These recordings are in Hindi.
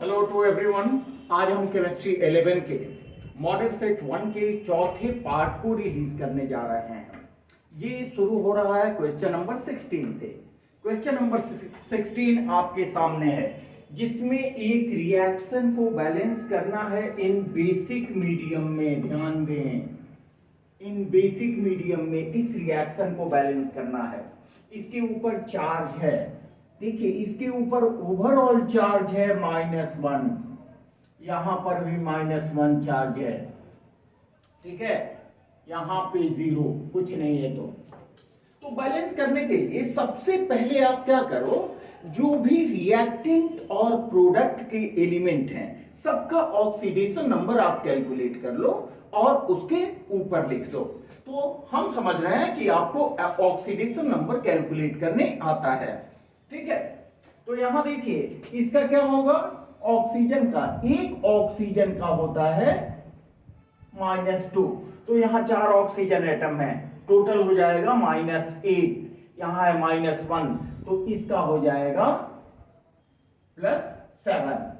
Hello to everyone. आज हम केमिस्ट्री 11 के मॉडल सेट 1 के चौथे पार्ट को रिलीज करने जा रहे हैं। ये शुरू हो रहा है क्वेश्चन नंबर 16 से। क्वेश्चन नंबर 16 आपके सामने है, जिसमें एक रिएक्शन को बैलेंस करना है इन बेसिक मीडियम में। ध्यान दें, इन बेसिक मीडियम में इस रिएक्शन को बैलेंस करना है। इसके ऊपर चार्ज है, देखिए इसके ऊपर ओवरऑल चार्ज है -1, यहां पर भी -1 चार्ज है, ठीक है। यहां पे 0 कुछ नहीं है। तो बैलेंस करने के लिए सबसे पहले आप क्या करो, जो भी रिएक्टेंट और प्रोडक्ट के एलिमेंट हैं सबका ऑक्सीडेशन नंबर आप कैलकुलेट कर लो और उसके ऊपर लिख दो। तो हम समझ रहे हैं कि आपको ऑक्सीडेशन नंबर कैलकुलेट करने आता है, ठीक है। तो यहां देखिए इसका क्या होगा, ऑक्सीजन का, एक ऑक्सीजन का होता है -2, तो यहां 4 ऑक्सीजन एटम है, टोटल हो जाएगा -8, यहां है -1, तो इसका हो जाएगा +7।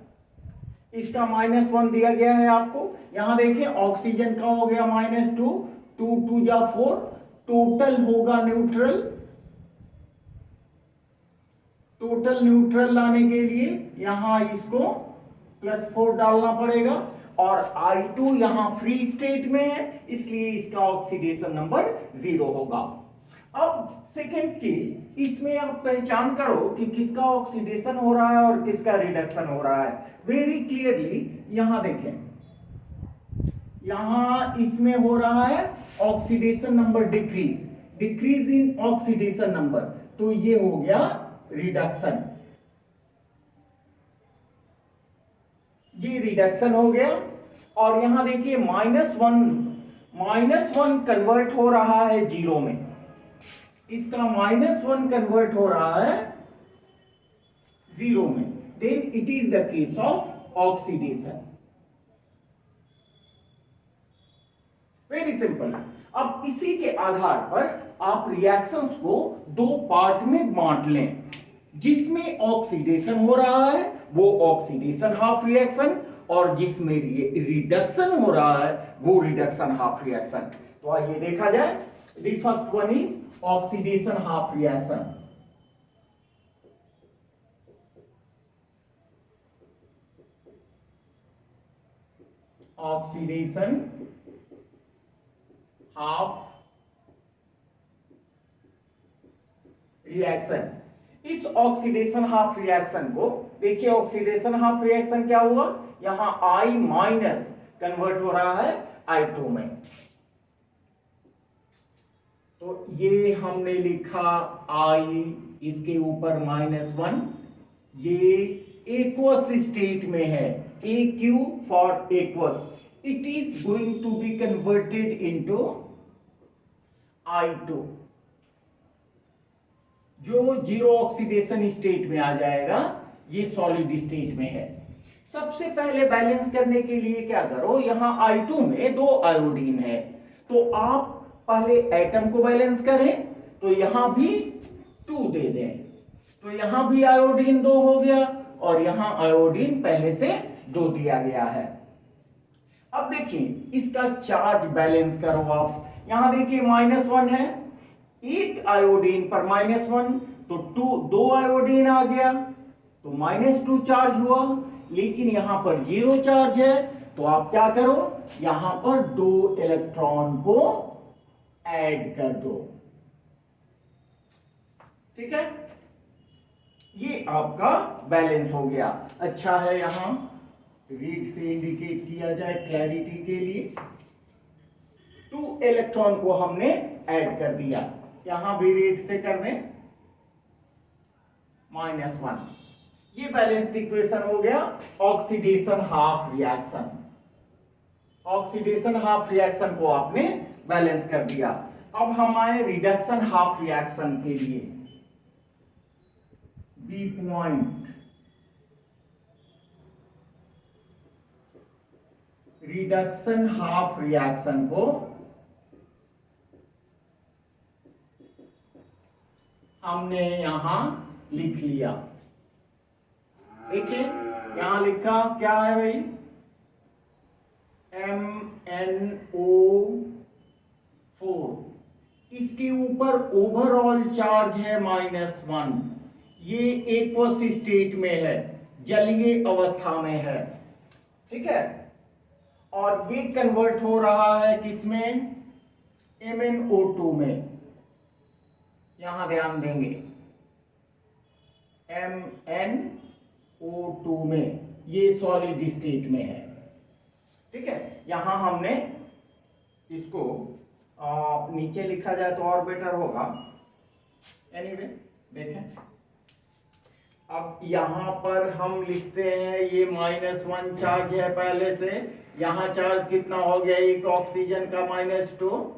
इसका -1 दिया गया है आपको। यहां देखिए ऑक्सीजन का हो गया -2, 2 2 जा 4, टोटल होगा न्यूट्रल। टोटल न्यूट्रल लाने के लिए यहां इसको +4 डालना पड़ेगा, और I2 यहां फ्री स्टेट में है, इसलिए इसका ऑक्सीडेशन नंबर 0 होगा। अब सेकेंड चीज, इसमें आप पहचान करो कि किसका ऑक्सीडेशन हो रहा है और किसका रिडक्शन हो रहा है। वेरी क्लियरली यहां देखें, यहां इसमें हो रहा है oxidation number decrease in oxidation number, तो ये हो गया रिडक्शन, ये रिडक्शन हो गया। और यहां देखिए -1 कन्वर्ट हो रहा है 0 में, इसका -1 कन्वर्ट हो रहा है 0 में, then it is the case of oxidation. Very simple. अब इसी के आधार पर आप रिएक्शंस को 2 पार्ट में बांट लें। जिसमें ऑक्सीडेशन हो रहा है वो ऑक्सीडेशन हाफ रिएक्शन, और जिसमें रिडक्शन हो रहा है वो रिडक्शन हाफ रिएक्शन। तो आइए देखा जाए। The first one is oxidation half reaction. Oxidation half reaction. इस ऑक्सीडेशन हाफ रिएक्शन को देखिए, ऑक्सीडेशन हाफ रिएक्शन क्या हुआ, यहां I- कन्वर्ट हो रहा है I2 में, तो ये हमने लिखा I, इसके ऊपर -1, ये एक्वस स्टेट में है, AQ for aqueous, it is going to be converted into I2, जो 0 ऑक्सीडेशन स्टेट में आ जाएगा, ये सॉलिड स्टेट में है। सबसे पहले बैलेंस करने के लिए क्या करो, यहां I2 में 2 आयोडीन है, तो आप पहले एटम को बैलेंस करें, तो यहां भी 2 दे दें, तो यहां भी आयोडीन 2 हो गया, और यहां आयोडीन पहले से 2 दिया गया है। अब देखिए इसका चार्ज बैलेंस करो आप। यहां देखिए -1 है, एक आयोडीन पर -1, तो 2 आयोडीन आ गया, तो -2 चार्ज हुआ। लेकिन यहां पर 0 चार्ज है, तो आप क्या करो, यहां पर 2 इलेक्ट्रॉन को ऐड कर दो, ठीक है। ये आपका बैलेंस हो गया। अच्छा है यहां रीड से इंडिकेट किया जाए क्लैरिटी के लिए। 2 इलेक्ट्रॉन को हमने ऐड कर दिया, यहां भी रीड से कर दें -1। ये बैलेंस्ड इक्वेशन हो गया oxidation half reaction. Oxidation half reaction को आपने बैलेंस कर दिया। अब हम आए रिडक्शन हाफ रिएक्शन के लिए। B point, reduction half reaction को हमने यहां लिख लिया। देखिए यहां लिखा क्या है भाई, MnO4, इसके ऊपर ओवरऑल चार्ज है -1, ये एक्वस स्टेट में है, जलीय अवस्था में है, ठीक है। और ये कन्वर्ट हो रहा है किसमें, MnO2 में, यहां ध्यान देंगे, MnO2 में, ये सॉलिड स्टेट में है, ठीक है। यहां हमने इसको नीचे लिखा जाए तो और बेटर होगा, एनीवे देखें। अब यहां पर हम लिखते हैं ये -1 चार्ज है पहले से, यहां चार्ज कितना हो गया, एक ऑक्सीजन का -2,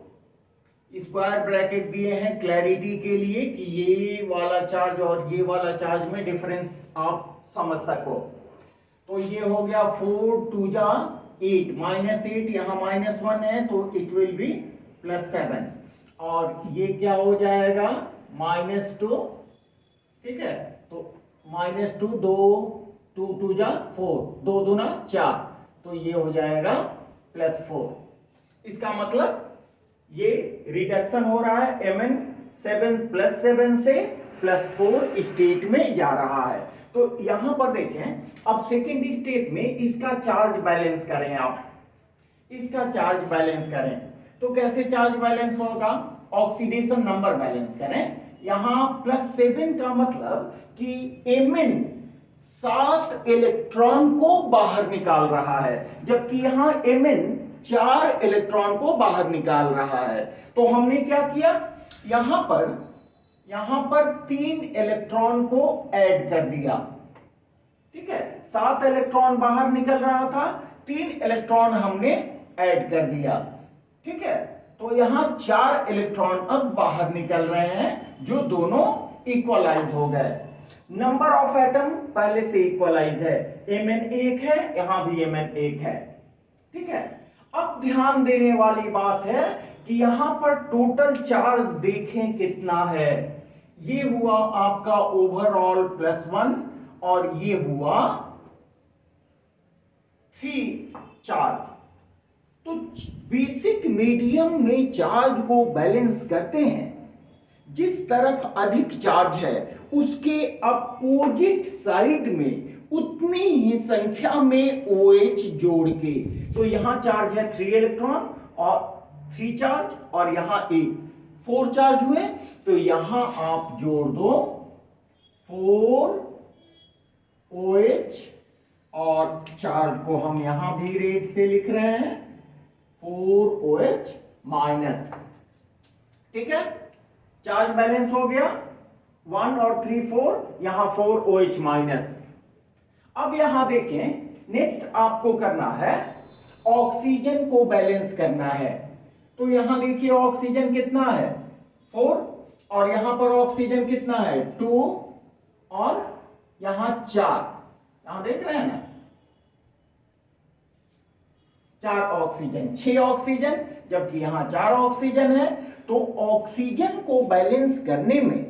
स्क्वायर ब्रैकेट दिए हैं क्लैरिटी के लिए कि ये वाला चार्ज और ये वाला चार्ज में डिफरेंस आप समझ सको। तो ये हो गया 4 2 जा 8, -8 यहाँ -1 है तो इट विल बी +7, और ये क्या हो जाएगा -2, ठीक है। तो -2 2 2 2 जा 4, 2 दूना 4, तो ये हो जाएगा +4। इसका मतलब ये रिडक्शन हो रहा है, Mn7 +7 से +4 स्टेट में जा रहा है। तो यहां पर देखें, अब सेकेंड स्टेट में इसका चार्ज बैलेंस करें, आप इसका चार्ज बैलेंस करें तो कैसे चार्ज बैलेंस होगा, ऑक्सीडेशन नंबर बैलेंस करें। यहां +7 का मतलब कि Mn 7 इलेक्ट्रॉन को बाहर निकाल रहा है, जबकि यहां Mn 4 इलेक्ट्रॉन को बाहर निकाल रहा है। तो हमने क्या किया, यहां पर 3 इलेक्ट्रॉन को ऐड कर दिया, ठीक है। 7 इलेक्ट्रॉन बाहर निकल रहा था, 3 इलेक्ट्रॉन हमने ऐड कर दिया, ठीक है। तो यहां 4 इलेक्ट्रॉन अब बाहर निकल रहे हैं, जो दोनों इक्वलाइज हो गए। नंबर ऑफ एटम पहले से इक्वलाइज है, Mn 1 है, यहां भी Mn 1 है, ठीक है। अब ध्यान देने वाली बात है कि यहां पर टोटल चार्ज देखें कितना है, ये हुआ आपका ओवरऑल +1 और ये हुआ 3 चार्ज। तो बेसिक मीडियम में चार्ज को बैलेंस करते हैं, जिस तरफ अधिक चार्ज है उसके अपोजिट साइड में उतनी ही संख्या में OH जोड़ के, तो यहां चार्ज है 3 इलेक्ट्रॉन और 3 चार्ज, और यहां 4 चार्ज हुए, तो यहां आप जोड़ दो 4 OH, और चार्ज को हम यहां भी रेट से लिख रहे हैं 4 OH माइनस, ठीक है। चार्ज बैलेंस हो गया, 1 और 3 4, यहां 4 OH माइनस। अब यहां देखें, नेक्स्ट आपको करना है ऑक्सीजन को बैलेंस करना है। तो यहां देखिए ऑक्सीजन कितना है 4, और यहां पर ऑक्सीजन कितना है 2, और यहां 4, यहां देख रहे हैं ना, 4 ऑक्सीजन, 6 ऑक्सीजन, जबकि यहां 4 ऑक्सीजन है। तो ऑक्सीजन को बैलेंस करने में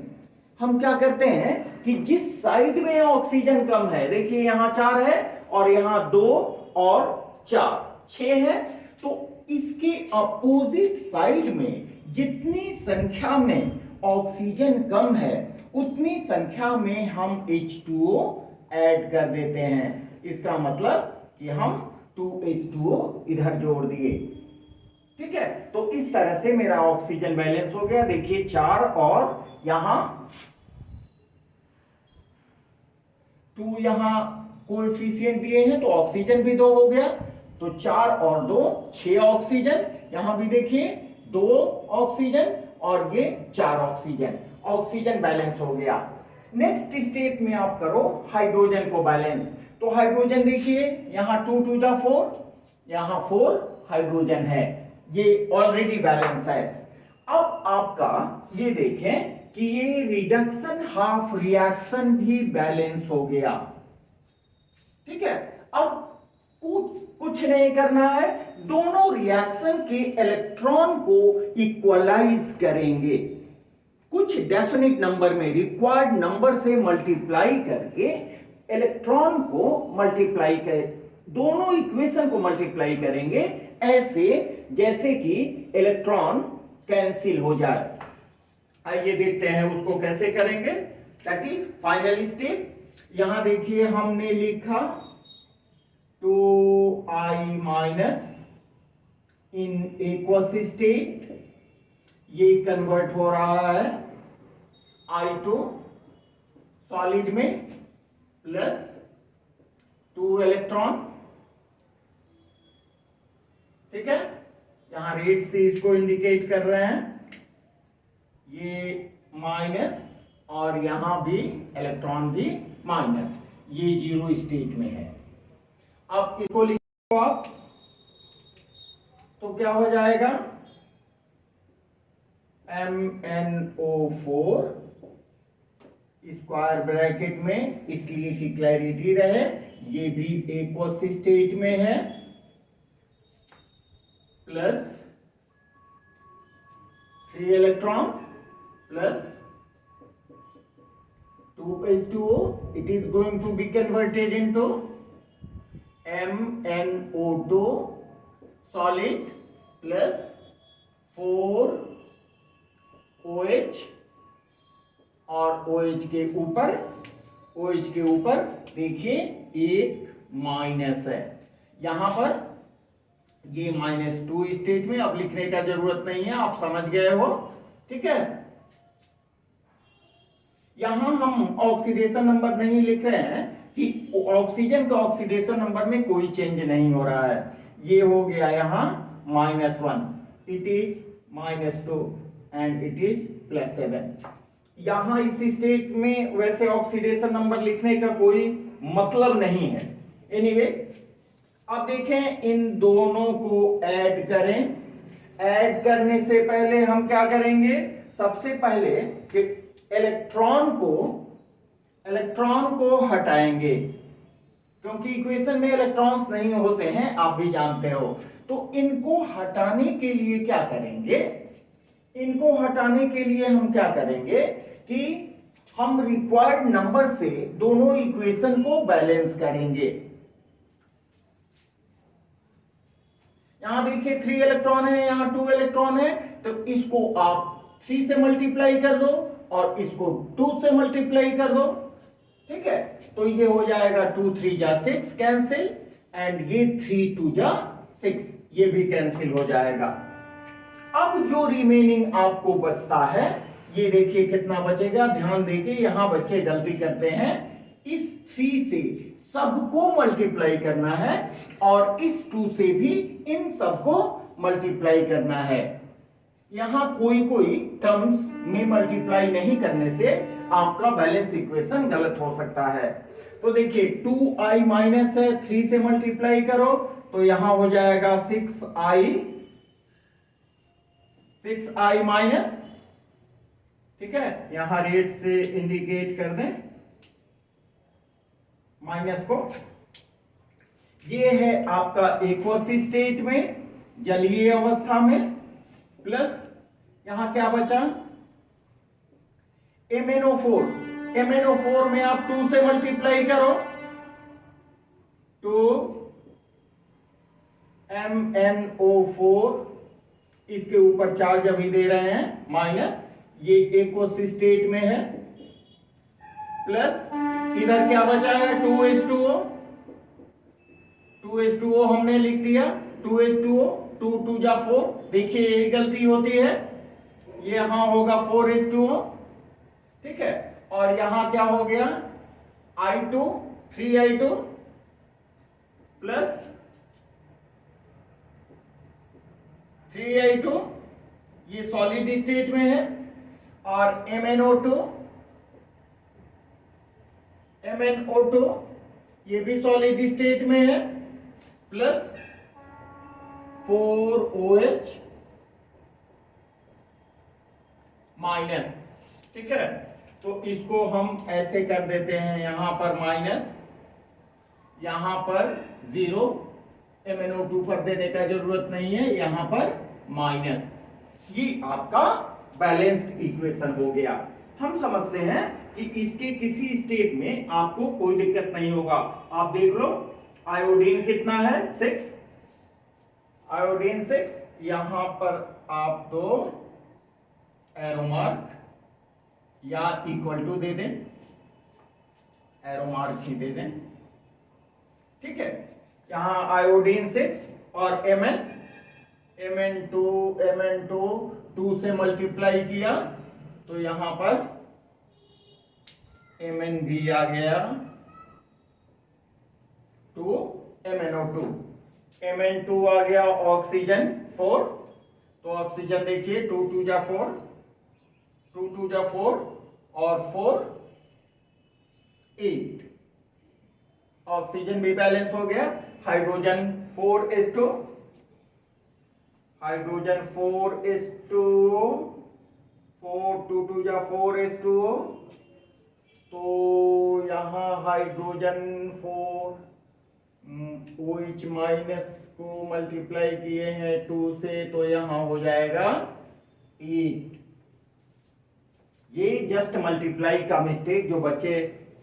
हम क्या करते हैं कि जिस साइड में ऑक्सीजन कम है, देखिए यहां 4 है और यहां 2 और 4 6 है, तो इसके अपोजिट साइड में जितनी संख्या में ऑक्सीजन कम है उतनी संख्या में हम H2O ऐड कर देते हैं। इसका मतलब कि हम 2H2O इधर जोड़ दिए, ठीक है। तो इस तरह से मेरा ऑक्सीजन बैलेंस हो गया। देखिए 4 और यहां 2, यहां कोएफिशिएंट दिए हैं तो ऑक्सीजन भी 2 हो गया, तो 4 और 2 6 ऑक्सीजन, यहां भी देखिए 2 ऑक्सीजन और ये 4 ऑक्सीजन, ऑक्सीजन बैलेंस हो गया। नेक्स्ट स्टेट में आप करो हाइड्रोजन को बैलेंस। तो हाइड्रोजन देखिए यहां 2 2 जा 4, यहां 4 हाइड्रोजन है, ये ऑलरेडी बैलेंस है। अब आपका ये देखें कि ये रिडक्शन हाफ रिएक्शन भी बैलेंस हो गया, ठीक है। अब कुछ नहीं करना है, दोनों रिएक्शन के इलेक्ट्रॉन को इक्वलाइज करेंगे, कुछ डेफिनेट नंबर में रिक्वायर्ड नंबर से मल्टीप्लाई करके इलेक्ट्रॉन को मल्टीप्लाई कर, दोनों इक्वेशन को मल्टीप्लाई करेंगे ऐसे जैसे कि इलेक्ट्रॉन कैंसिल हो जाए। आइए देखते हैं उसको कैसे करेंगे। That is final step. यहां देखिए हमने लिखा 2i minus in aqueous state, ये कन्वर्ट हो रहा है I2 सॉलिड में प्लस 2 इलेक्ट्रॉन। ठीक है, यहां रेड से इसको इंडिकेट कर रहे हैं, ये माइनस और यहां भी इलेक्ट्रॉन भी माइनस, ये जीरो स्टेट में है। अब इसको लिखो आप तो क्या हो जाएगा MnO4 स्क्वायर ब्रैकेट में, इसलिए कि क्लैरिटी रहे, ये भी एक्वस स्टेट में है, plus 3 electron plus 2H2O, it is going to be converted into MnO2 solid plus 4OH और OH के ऊपर देखिए एक माइनस है, यहां पर ये -2 स्टेट में, अब लिखने का जरूरत नहीं है, आप समझ गए हो। ठीक है, यहां हम ऑक्सीडेशन नंबर नहीं लिख रहे हैं कि ऑक्सीजन का ऑक्सीडेशन नंबर में कोई चेंज नहीं हो रहा है। ये हो गया यहां -1, it is -2 and it is +7। यहां इस स्टेट में वैसे ऑक्सीडेशन नंबर लिखने का कोई मतलब नहीं है। एनीवे, अब देखें इन दोनों को ऐड करें। ऐड करने से पहले हम क्या करेंगे, सबसे पहले कि इलेक्ट्रॉन को हटाएंगे, क्योंकि इक्वेशन में इलेक्ट्रॉन्स नहीं होते हैं, आप भी जानते हो। तो इनको हटाने के लिए क्या करेंगे, इनको हटाने के लिए हम क्या करेंगे कि हम रिक्वायर्ड नंबर से दोनों इक्वेशन को बैलेंस करेंगे। यहां देखिए 3 इलेक्ट्रॉन है, यहां 2 इलेक्ट्रॉन है, तो इसको आप 3 से मल्टीप्लाई कर दो और इसको 2 से मल्टीप्लाई कर दो। ठीक है, तो ये हो जाएगा 2 3 जा 6 कैंसिल, एंड ये 3 2 जा 6, ये भी कैंसिल हो जाएगा। अब जो रिमेनिंग आपको बचता है, ये देखिए कितना बचेगा, ध्यान देखिए, यहां बच्चे गलती करते हैं, इस 3 से सबको मल्टीप्लाई करना है और इस 2 से भी इन सबको मल्टीप्लाई करना है। यहां कोई टर्म्स में मल्टीप्लाई नहीं करने से आपका बैलेंस इक्वेशन गलत हो सकता है। तो देखिए 2i माइनस है, 3 से मल्टीप्लाई करो तो यहां हो जाएगा 6i माइनस। ठीक है, यहां रेड से इंडिकेट कर दें माइनस को। ये है आपका एक्वस स्टेट में, जलीय अवस्था में, प्लस यहां क्या बचा MnO4। MnO4 में आप 2 से मल्टीप्लाई करो तो MnO4, इसके ऊपर चार्ज अभी दे रहे हैं माइनस, ये एक्वस स्टेट में है, प्लस इधर क्या बचा है 2H2O। 2H2O हमने लिख दिया, 2H2O, 2 2 जा 4, देखिए ये गलती होती है, ये यहां होगा 4H2O। ठीक है, और यहां क्या हो गया I2, 3I2 प्लस 3I2, ये सॉलिड स्टेट में है, और MnO2 ये भी सॉलिड स्टेट में है, प्लस 4OH माइनस। ठीक है, तो इसको हम ऐसे कर देते हैं, यहां पर माइनस, यहां पर 0, MnO2 पर देने का जरूरत नहीं है, यहां पर माइनस। ये आपका बैलेंस्ड इक्वेशन हो गया। हम समझते हैं कि कि इसके किसी स्टेट में आपको कोई दिक्कत नहीं होगा। आप देख लो आयोडीन कितना है 6, आयोडीन 6, यहां पर आप तो एरो मार्क या इक्वल टू दे दें, एरो मार्क ही दे दें, ठीक है। यहां आयोडीन 6 और Mn2 2 से मल्टीप्लाई किया तो यहां पर Mn भी आ गया, 2 MnO2, Mn2 आ गया, ऑक्सीजन 4, तो ऑक्सीजन देखिए 2 2 जा 4, 2 2 जा 4 और 4 8, ऑक्सीजन भी बैलेंस हो गया। हाइड्रोजन 4s2, हाइड्रोजन 4s2, 4 2 2 जा 4s2, तो यहां हाइड्रोजन 4 OH माइनस को मल्टीप्लाई किए हैं 2 से, तो यहां हो जाएगा 8। ये जस्ट मल्टीप्लाई का मिस्टेक जो बच्चे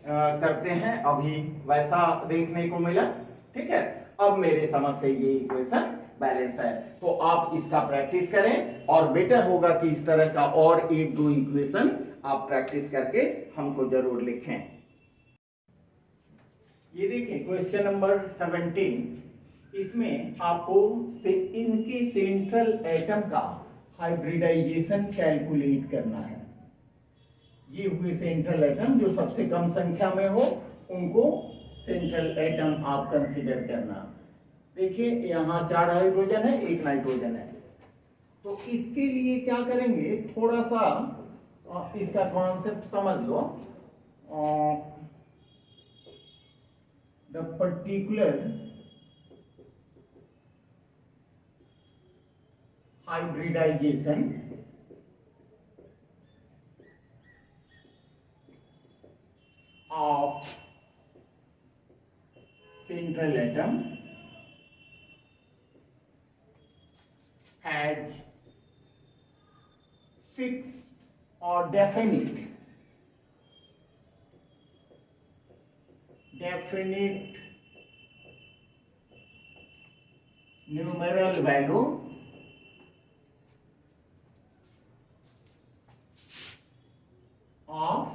करते हैं अभी वैसा देखने को मिला, ठीक है। अब मेरे समझ से ये इक्वेशन बैलेंस है, तो आप इसका प्रैक्टिस करें और बेटर होगा कि इस तरह का और 1-2 इक्वेशन आप प्रैक्टिस करके हमको जरूर लिखें। ये देखिए क्वेश्चन नंबर 17, इसमें आपको इनके सेंट्रल एटम का हाइब्रिडाइजेशन कैलकुलेट करना है। ये हुए सेंट्रल एटम, जो सबसे कम संख्या में हो उनको सेंट्रल एटम आप कंसीडर करना। देखिए यहाँ 4 हाइड्रोजन है, 1 नाइट्रोजन है, तो इसके लिए क्या करेंगे, थोड़ा सा इसका कॉन्सेप्ट समझ लो। The particular hybridization of central atom has fixed or definite numeral value of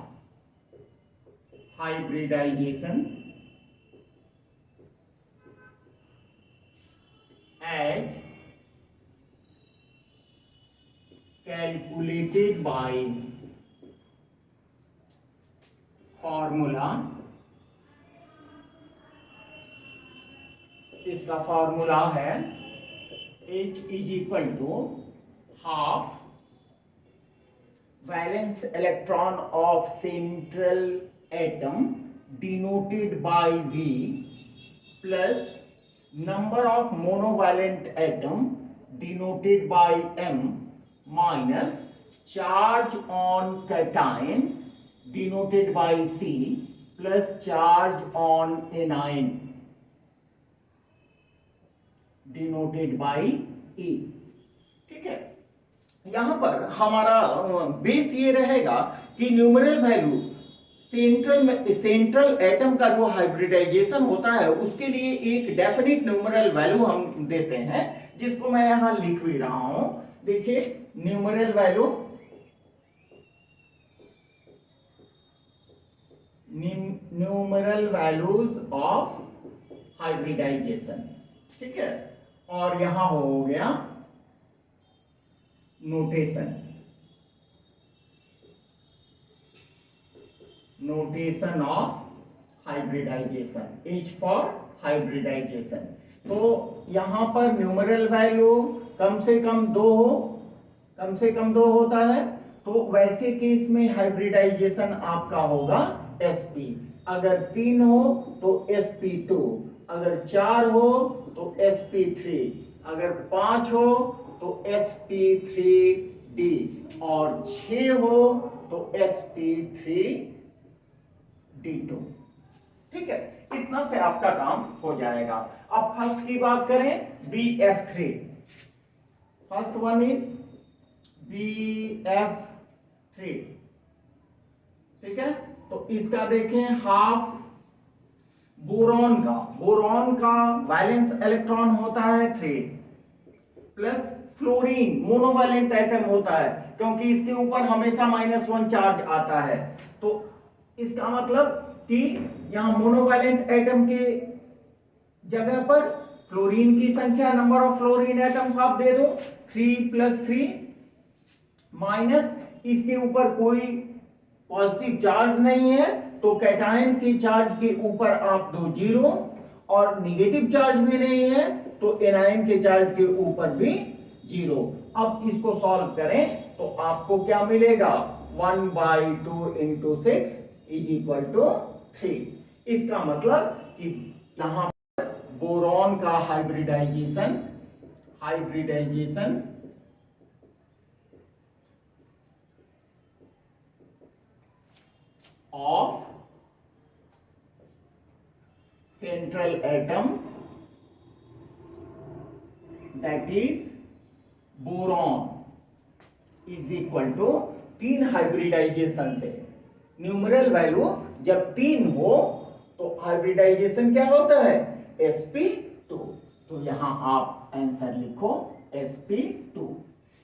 hybridization as calculated by formula, इसका फॉर्मूला है H is equal to half valence electron of central atom denoted by V plus number of monovalent atom denoted by M minus charge on cation denoted by C plus charge on anion denoted by E, ठीक है। यहां पर हमारा बेस ये रहेगा कि न्यूमरल वैल्यू सेंट्रल एटम का जो हाइब्रिडाइजेशन होता है उसके लिए एक डेफिनिट न्यूमरल वैल्यू हम देते हैं, जिसको मैं यहां लिख भी रहा हूं। देखिए numeral value, numeral values of hybridization, ठीक है। और यहां हो गया notation of hybridization, H for hybridization. तो यहां पर न्यूमरल वैल्यू कम से कम 2 हो, कम से कम 2 होता है, तो वैसे केस में हाइब्रिडाइजेशन आपका होगा sp। अगर 3 हो तो sp2, अगर 4 हो तो sp3, अगर 5 हो तो sp3d और 6 हो तो sp3d2, ठीक है। इतना से आपका काम हो जाएगा। अब फर्स्ट की बात करें BF3, first one is BF3, ठीक है। तो इसका देखें हाफ बोरॉन का वैलेंस इलेक्ट्रॉन होता है 3 प्लस फ्लोरीन मोनोवैलेंट एटम होता है, क्योंकि इसके ऊपर हमेशा -1 चार्ज आता है। तो इसका मतलब कि यहां मोनोवैलेंट एटम के जगह पर फ्लोरीन की संख्या, नंबर ऑफ फ्लोरीन एटम्स आप दे दो 3 + 3 माइनस इसके ऊपर कोई पॉजिटिव चार्ज नहीं है, तो कैटायन के चार्ज के ऊपर आप दो 0 और निगेटिव चार्ज भी नहीं है तो एनायन के चार्ज के ऊपर भी 0। अब इसको सॉल्व करें तो आपको क्या मिलेगा 1/2 × 6 = 3। इसका मतलब कि यहां पर बोरॉन का hybridisation of central atom, that is boron, is equal to 3 hybridisation से न्यूमरल वैल्यू जब 3 हो तो हाइब्रिडाइजेशन क्या होता है sp2। तो यहां आप आंसर लिखो sp2।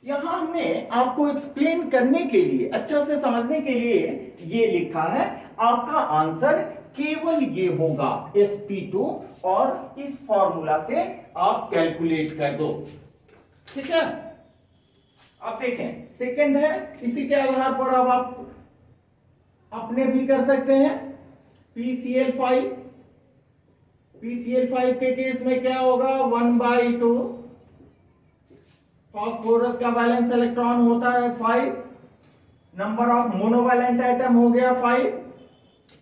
यहां हमने आपको एक्सप्लेन करने के लिए, अच्छा से समझने के लिए ये लिखा है। आपका आंसर केवल ये होगा sp2 और इस फॉर्मूला से आप कैलकुलेट कर दो, ठीक है। अब देखें सेकंड है, इसी के आधार पर अब आप अपने भी कर सकते हैं। PCl5 के केस में क्या होगा 1/2 फास्फोरस का वैलेंस इलेक्ट्रॉन होता है 5, नंबर ऑफ मोनोवैलेंट एटम हो गया 5,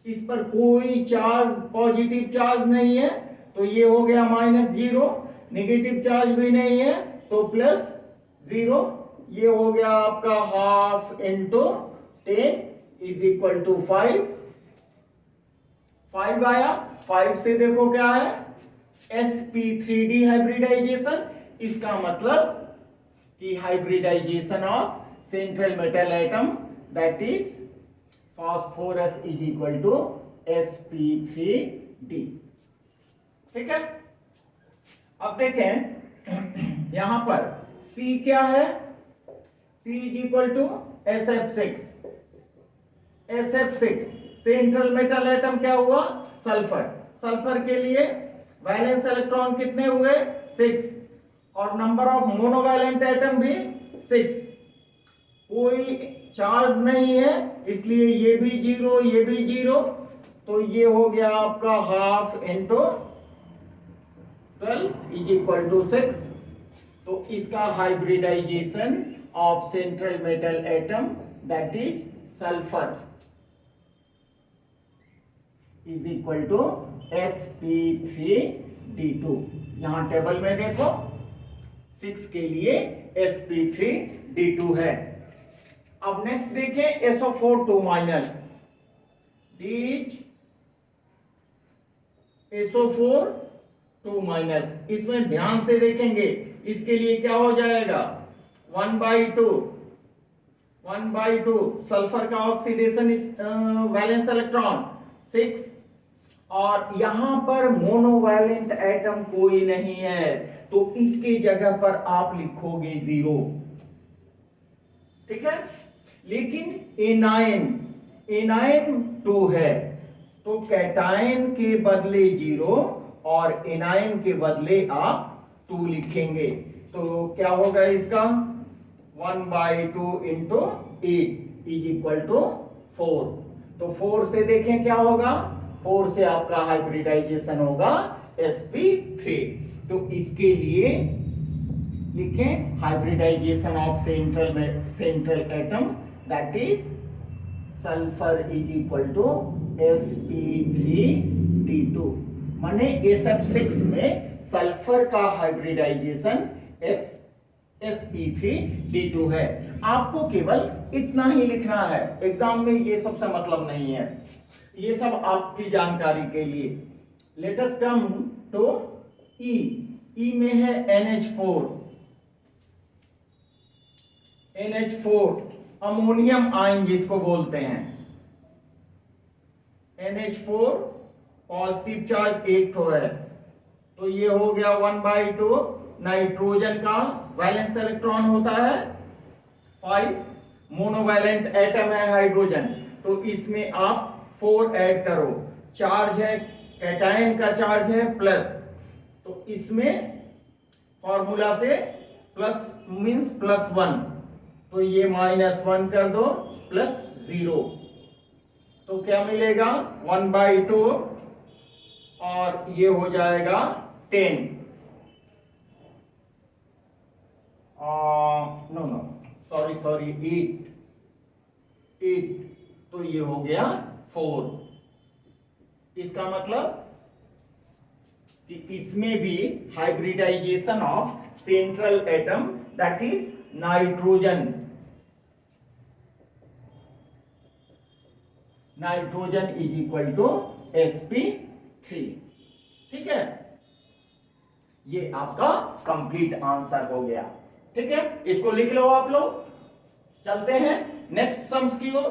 इस पर कोई चार्ज पॉजिटिव चार्ज नहीं है तो ये हो गया -0, नेगेटिव चार्ज भी नहीं है तो +0, ये हो गया आपका हाफ × 10 = 5 आया। 5 से देखो क्या है sp3d हाइब्रिडाइजेशन। इसका मतलब कि hybridization of central metal atom that is phosphorus = sp3d, ठीक है। अब देखें यहां पर C क्या है, C = SF6 central metal atom क्या हुआ सल्फर के लिए वैलेंस इलेक्ट्रॉन कितने हुए 6 और नंबर ऑफ मोनोवैलेंट एटम भी 6, कोई चार्ज नहीं है इसलिए ये भी 0 ये भी 0, तो ये हो गया आपका हाफ × 12 = 6। तो इसका hybridization of central metal atom that is sulphur = sp3d2। यहां टेबल में देखो 6 के लिए sp3d2 है। अब नेक्स्ट देखें SO4 2- दीज SO4 2-, इसमें ध्यान से देखेंगे इसके लिए क्या हो जाएगा 1/2 सल्फर का ऑक्सीडेशन वैलेंस इलेक्ट्रॉन 6 और यहां पर मोनोवैलेंट एटम कोई नहीं है तो इसकी जगह पर आप लिखोगे 0, ठीक है। लेकिन एनायन 2 है तो कैटायन के बदले 0 और एनायन के बदले आप 2 लिखेंगे। तो क्या होगा इसका 1/2 × 8 = 4। तो 4 से देखें क्या होगा 4 से आपका हाइब्रिडाइजेशन होगा sp3। तो इसके लिए लिखें hybridization of central atom that is sulphur = sp3d2। माने SF6 में सल्फर का हाइब्रिडाइजेशन sp3d2 है। आपको केवल इतना ही लिखना है, एग्जाम में ये सबसे मतलब नहीं है, ये सब आपकी जानकारी के लिए। Let us come to E में है NH4 अमोनियम आयन जिसको बोलते हैं। NH4 पॉजिटिव चार्ज एक ठो है, तो ये हो गया 1/2। नाइट्रोजन का वैलेंस इलेक्ट्रॉन होता है 5, मोनोवैलेंट एटम है हाइड्रोजन, तो इसमें आप 4 ऐड करो। चार्ज है, कैटायन का चार्ज है प्लस, तो इसमें फॉर्मूला से प्लस मीन्स +1, तो ये -1 कर दो +0, तो क्या मिलेगा 1/2 और ये हो जाएगा 10। नो सॉरी 8, तो ये हो गया 4। इसका मतलब कि इसमें भी hybridization of central atom that is nitrogen is equal to sp3। ठीक है, ये आपका कंप्लीट आंसर हो गया। ठीक है, इसको लिख लो आप लोग। चलते हैं नेक्स्ट सम्स की ओर।